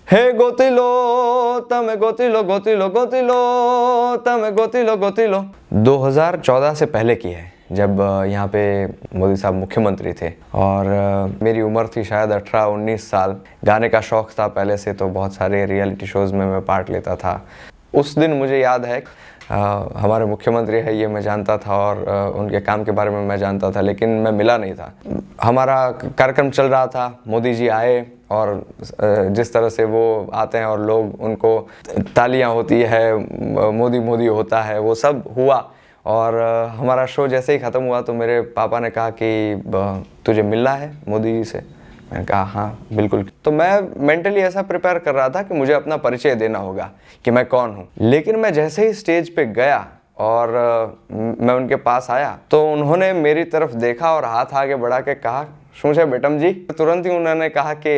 हे गोतिलो तमे गोतिलो गोतिलो गोतिलो तमे गोतिलो गोतिलो 2014 से पहले की है, जब यहाँ पे मोदी साहब मुख्यमंत्री थे और मेरी उम्र थी शायद 18-19 साल। गाने का शौक़ था पहले से, तो बहुत सारे रियलिटी शोज़ में मैं पार्ट लेता था। उस दिन मुझे याद है हमारे मुख्यमंत्री है ये मैं जानता था और उनके काम के बारे में मैं जानता था, लेकिन मैं मिला नहीं था। हमारा कार्यक्रम चल रहा था, मोदी जी आए और जिस तरह से वो आते हैं और लोग उनको तालियां होती है, मोदी मोदी होता है, वो सब हुआ। और हमारा शो जैसे ही ख़त्म हुआ तो मेरे पापा ने कहा कि तुझे मिलना है मोदी जी से। मैंने कहा हाँ बिल्कुल। तो मैं मेंटली ऐसा प्रिपेयर कर रहा था कि मुझे अपना परिचय देना होगा कि मैं कौन हूँ। लेकिन मैं जैसे ही स्टेज पे गया और मैं उनके पास आया तो उन्होंने मेरी तरफ देखा और हाथ आगे बढ़ा के कहा, શું છે બેટમ जी। तुरंत ही उन्होंने कहा कि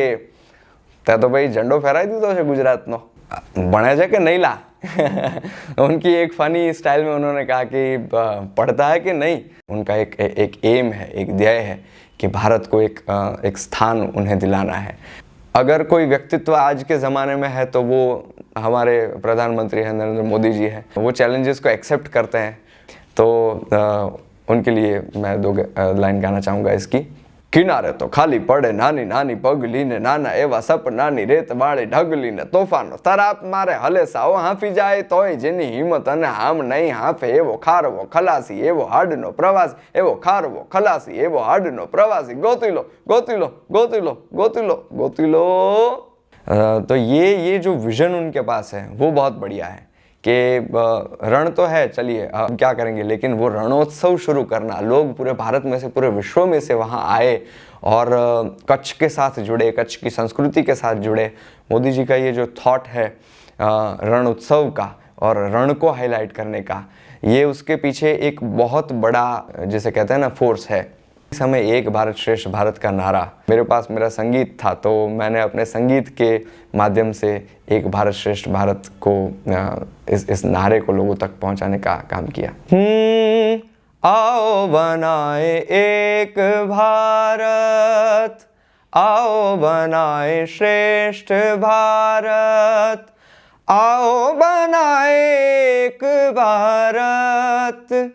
તે तो भाई झंडो फहराई દીધો છે ગુજરાતનો, ભણે છે કે નહીં લા। उनकी एक फ़नी स्टाइल में उन्होंने कहा कि पढ़ता है कि नहीं। उनका एक एम है, एक ध्येय है कि भारत को एक स्थान उन्हें दिलाना है। अगर कोई व्यक्तित्व आज के ज़माने में है तो वो हमारे प्रधानमंत्री हैं, नरेंद्र मोदी जी हैं। वो चैलेंजेस को एक्सेप्ट करते हैं, तो उनके लिए मैं 2 लाइन गाना चाहूँगा इसकी। किनारे तो खाली पड़े नानी नानी पगली ने नाना एवा सपनानी रेत वाળી ढगली ने तोफानो तराप मारे हले साओ हाफी जाए तोय जेनी हिम्मत अने हाम नहीं हाफे एवो खारवो खलासी एवो हाडनो प्रवासी एवो खारवो खलासी एवो हाडनो प्रवासी गोतिलो गोतिलो गोतिलो गोतिलो गोतिलो। तो ये जो विजन उनके पास है वो बहुत बढ़िया है कि रण तो है, चलिए अब क्या करेंगे, लेकिन वो रणोत्सव शुरू करना, लोग पूरे भारत में से पूरे विश्व में से वहाँ आए और कच्छ के साथ जुड़े, कच्छ की संस्कृति के साथ जुड़े। मोदी जी का ये जो थॉट है रण उत्सव का और रण को हाईलाइट करने का, ये उसके पीछे एक बहुत बड़ा जिसे कहते हैं ना फोर्स है। इस समय एक भारत श्रेष्ठ भारत का नारा, मेरे पास मेरा संगीत था तो मैंने अपने संगीत के माध्यम से एक भारत श्रेष्ठ भारत को इस नारे को लोगों तक पहुंचाने का काम किया। आओ बनाए एक भारत, आओ बनाए श्रेष्ठ भारत, आओ बनाए एक भारत,